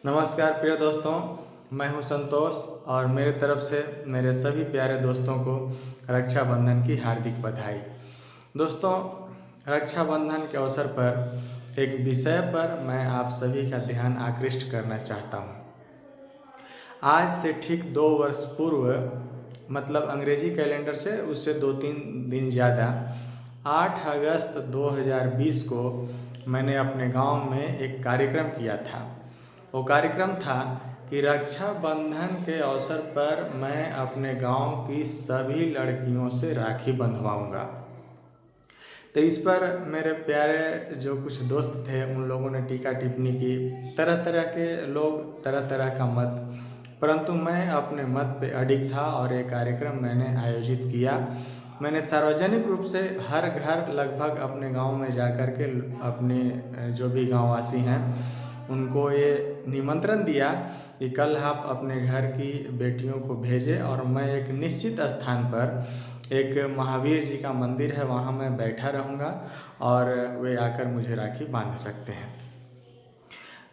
नमस्कार प्रिय दोस्तों, मैं हूं संतोष और मेरे तरफ से मेरे सभी प्यारे दोस्तों को रक्षाबंधन की हार्दिक बधाई। दोस्तों, रक्षाबंधन के अवसर पर एक विषय पर मैं आप सभी का ध्यान आकृष्ट करना चाहता हूं। आज से ठीक 2 वर्ष पूर्व, मतलब अंग्रेजी कैलेंडर से उससे 2-3 दिन ज़्यादा, 8 अगस्त 2020 को मैंने अपने गांव में एक कार्यक्रम किया था। वो कार्यक्रम था कि रक्षाबंधन के अवसर पर मैं अपने गांव की सभी लड़कियों से राखी बंधवाऊंगा। तो इस पर मेरे प्यारे जो कुछ दोस्त थे उन लोगों ने टीका टिप्पणी की, तरह तरह के लोग, तरह तरह का मत, परंतु मैं अपने मत पे अडिग था और ये कार्यक्रम मैंने आयोजित किया। मैंने सार्वजनिक रूप से हर घर लगभग अपने गांव में जाकर के अपने जो भी गांववासी हैं उनको ये निमंत्रण दिया कि कल आप अपने घर की बेटियों को भेजें और मैं एक निश्चित स्थान पर एक महावीर जी का मंदिर है, वहाँ मैं बैठा रहूँगा और वे आकर मुझे राखी बांध सकते हैं।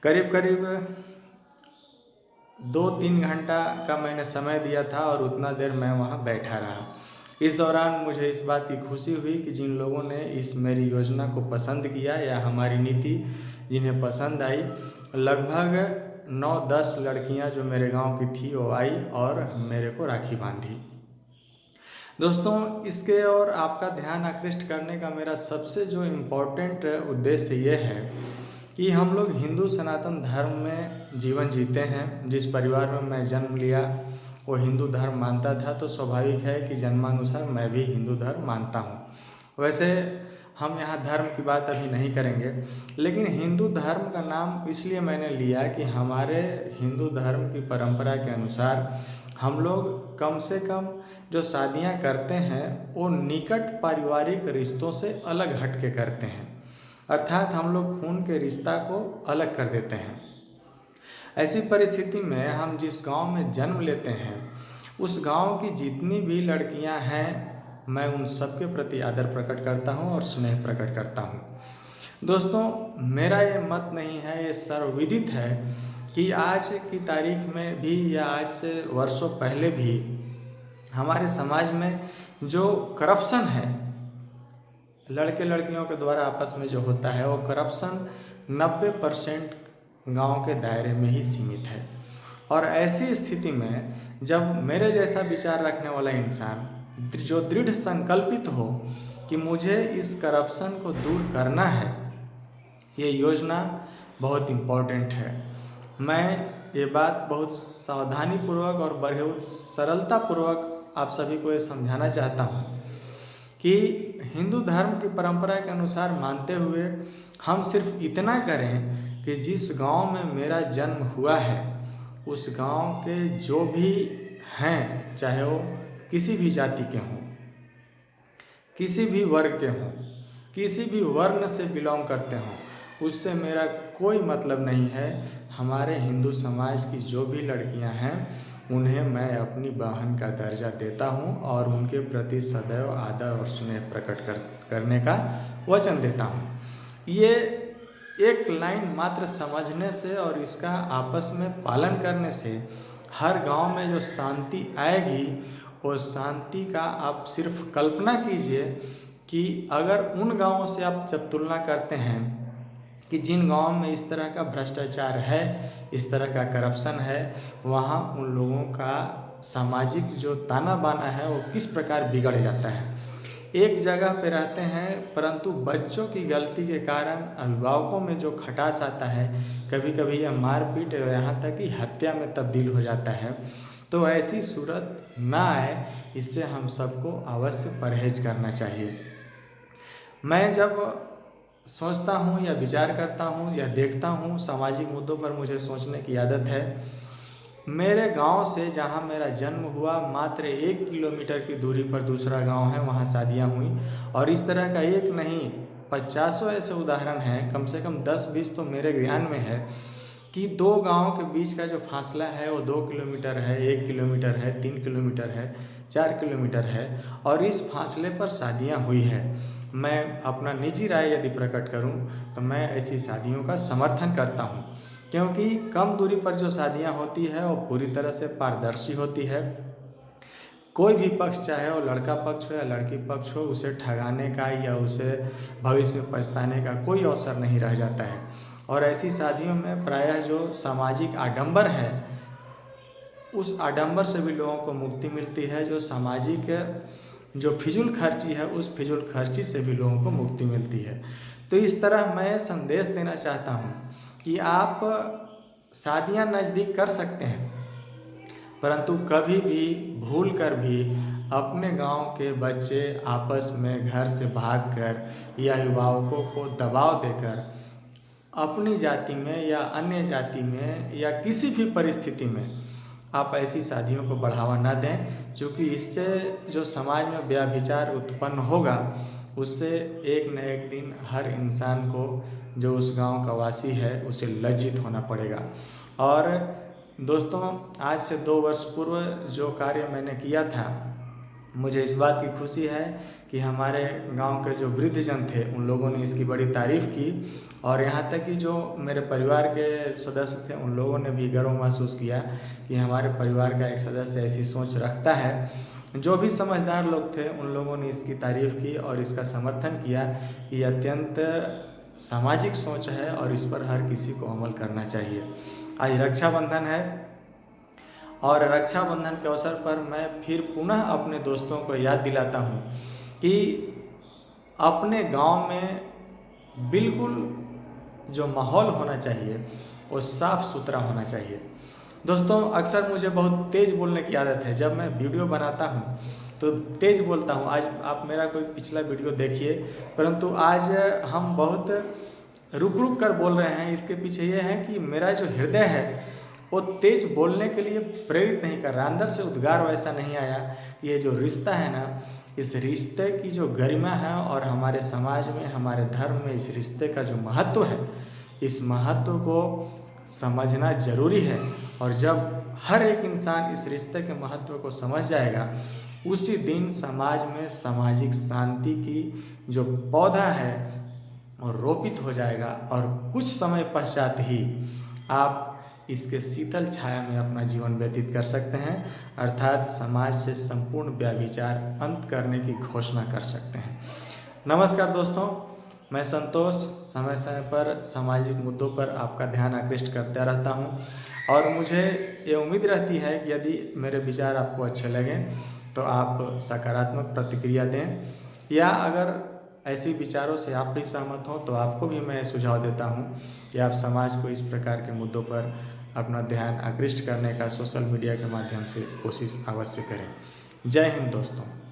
करीब करीब 2-3 घंटा का मैंने समय दिया था और उतना देर मैं वहाँ बैठा रहा। इस दौरान मुझे इस बात की खुशी हुई कि जिन लोगों ने इस मेरी योजना को पसंद किया या हमारी नीति जिन्हें पसंद आई, लगभग 9-10 लड़कियां जो मेरे गांव की थी वो आई और मेरे को राखी बांधी। दोस्तों, इसके और आपका ध्यान आकृष्ट करने का मेरा सबसे जो इम्पोर्टेंट उद्देश्य ये है कि हम लोग हिंदू सनातन धर्म में जीवन जीते हैं। जिस परिवार में मैं जन्म लिया वो हिंदू धर्म मानता था, तो स्वाभाविक है कि जन्मानुसार मैं भी हिंदू धर्म मानता हूँ। वैसे हम यहाँ धर्म की बात अभी नहीं करेंगे, लेकिन हिंदू धर्म का नाम इसलिए मैंने लिया कि हमारे हिंदू धर्म की परंपरा के अनुसार हम लोग कम से कम जो शादियाँ करते हैं वो निकट पारिवारिक रिश्तों से अलग हट के करते हैं, अर्थात हम लोग खून के रिश्ता को अलग कर देते हैं। ऐसी परिस्थिति में हम जिस गांव में जन्म लेते हैं उस गांव की जितनी भी लड़कियां हैं, मैं उन सब के प्रति आदर प्रकट करता हूं और स्नेह प्रकट करता हूं। दोस्तों, मेरा ये मत नहीं है, ये सर्वविदित है कि आज की तारीख में भी या आज से वर्षों पहले भी हमारे समाज में जो करप्शन है, लड़के लड़कियों के द्वारा आपस में जो होता है, वो करप्शन 90% गांव के दायरे में ही सीमित है। और ऐसी स्थिति में जब मेरे जैसा विचार रखने वाला इंसान जो दृढ़ संकल्पित हो कि मुझे इस करप्शन को दूर करना है, ये योजना बहुत इम्पोर्टेंट है। मैं ये बात बहुत सावधानीपूर्वक और बहुत सरलतापूर्वक आप सभी को ये समझाना चाहता हूँ कि हिंदू धर्म की परंपरा के अनुसार मानते हुए हम सिर्फ इतना करें कि जिस गांव में मेरा जन्म हुआ है उस गांव के जो भी हैं, चाहे वो किसी भी जाति के हों, किसी भी वर्ग के हों, किसी भी वर्ण से बिलोंग करते हों, उससे मेरा कोई मतलब नहीं है। हमारे हिंदू समाज की जो भी लड़कियां हैं उन्हें मैं अपनी बहन का दर्जा देता हूं और उनके प्रति सदैव आदर और स्नेह प्रकट करने का वचन देता हूं। ये एक लाइन मात्र समझने से और इसका आपस में पालन करने से हर गांव में जो शांति आएगी, वो शांति का आप सिर्फ कल्पना कीजिए कि अगर उन गांवों से आप जब तुलना करते हैं कि जिन गांव में इस तरह का भ्रष्टाचार है, इस तरह का करप्शन है, वहाँ उन लोगों का सामाजिक जो ताना बाना है वो किस प्रकार बिगड़ जाता है। एक जगह पे रहते हैं परंतु बच्चों की गलती के कारण अभिभावकों में जो खटास आता है, कभी कभी यह मारपीट और यहाँ तक कि हत्या में तब्दील हो जाता है। तो ऐसी सूरत ना आए, इससे हम सबको अवश्य परहेज करना चाहिए। मैं जब सोचता हूँ या विचार करता हूँ या देखता हूँ, सामाजिक मुद्दों पर मुझे सोचने की आदत है। मेरे गांव से जहां मेरा जन्म हुआ मात्र 1 किलोमीटर की दूरी पर दूसरा गांव है, वहां शादियां हुई और इस तरह का एक नहीं 50 ऐसे उदाहरण हैं, कम से कम 10-20 तो मेरे ध्यान में है कि 2 गांव के बीच का जो फासला है वो 2 किलोमीटर है, 1 किलोमीटर है, 3 किलोमीटर है, 4 किलोमीटर है और इस फासले पर शादियाँ हुई है। मैं अपना निजी राय यदि प्रकट करूं तो मैं ऐसी शादियों का समर्थन करता हूं, क्योंकि कम दूरी पर जो शादियाँ होती है वो पूरी तरह से पारदर्शी होती है। कोई भी पक्ष, चाहे वो लड़का पक्ष हो या लड़की पक्ष हो, उसे ठगाने का या उसे भविष्य में पछताने का कोई अवसर नहीं रह जाता है। और ऐसी शादियों में प्रायः जो सामाजिक आडंबर है, उस आडंबर से भी लोगों को मुक्ति मिलती है। जो सामाजिक जो फिजूल खर्ची है, उस फिजूल खर्ची से भी लोगों को मुक्ति मिलती है। तो इस तरह मैं संदेश देना चाहता हूँ कि आप शादियाँ नज़दीक कर सकते हैं, परंतु कभी भी भूल कर भी अपने गांव के बच्चे आपस में घर से भागकर या अभिभावकों को दबाव देकर अपनी जाति में या अन्य जाति में या किसी भी परिस्थिति में आप ऐसी शादियों को बढ़ावा न दें, क्योंकि इससे जो समाज में व्यभिचार उत्पन्न होगा, उससे एक न एक दिन हर इंसान को, जो उस गांव का वासी है, उसे लज्जित होना पड़ेगा। और दोस्तों, आज से 2 वर्ष पूर्व जो कार्य मैंने किया था, मुझे इस बात की खुशी है कि हमारे गांव के जो वृद्धजन थे, उन लोगों ने इसकी बड़ी तारीफ़ की। और यहाँ तक कि जो मेरे परिवार के सदस्य थे, उन लोगों ने भी गर्व महसूस किया कि हमारे परिवार का एक सदस्य ऐसी सोच रखता है। जो भी समझदार लोग थे, उन लोगों ने इसकी तारीफ़ की और इसका समर्थन किया कि अत्यंत सामाजिक सोच है और इस पर हर किसी को अमल करना चाहिए। आज रक्षाबंधन है और रक्षाबंधन के अवसर पर मैं फिर पुनः अपने दोस्तों को याद दिलाता हूँ कि अपने गांव में बिल्कुल जो माहौल होना चाहिए वो साफ़ सुथरा होना चाहिए। दोस्तों, अक्सर मुझे बहुत तेज़ बोलने की आदत है। जब मैं वीडियो बनाता हूँ तो तेज़ बोलता हूँ। आज आप मेरा कोई पिछला वीडियो देखिए, परंतु आज हम बहुत रुक रुक कर बोल रहे हैं। इसके पीछे ये है कि मेरा जो हृदय है वो तेज़ बोलने के लिए प्रेरित नहीं कर रहा। अंदर से उद्गार वैसा नहीं आया। ये जो रिश्ता है ना, इस रिश्ते की जो गरिमा है और हमारे समाज में, हमारे धर्म में इस रिश्ते का जो महत्व है, इस महत्व को समझना ज़रूरी है। और जब हर एक इंसान इस रिश्ते के महत्व को समझ जाएगा, उसी दिन समाज में सामाजिक शांति की जो पौधा है और रोपित हो जाएगा और कुछ समय पश्चात ही आप इसके शीतल छाया में अपना जीवन व्यतीत कर सकते हैं, अर्थात समाज से संपूर्ण व्यभिचार अंत करने की घोषणा कर सकते हैं। नमस्कार दोस्तों, मैं संतोष समय समय पर सामाजिक मुद्दों पर आपका ध्यान आकृष्ट करता रहता हूं और मुझे ये उम्मीद रहती है कि यदि मेरे विचार आपको अच्छे लगें तो आप सकारात्मक प्रतिक्रिया दें, या अगर ऐसे विचारों से आप भी सहमत हों तो आपको भी मैं सुझाव देता हूं कि आप समाज को इस प्रकार के मुद्दों पर अपना ध्यान आकृष्ट करने का सोशल मीडिया के माध्यम से कोशिश अवश्य करें। जय हिंद दोस्तों।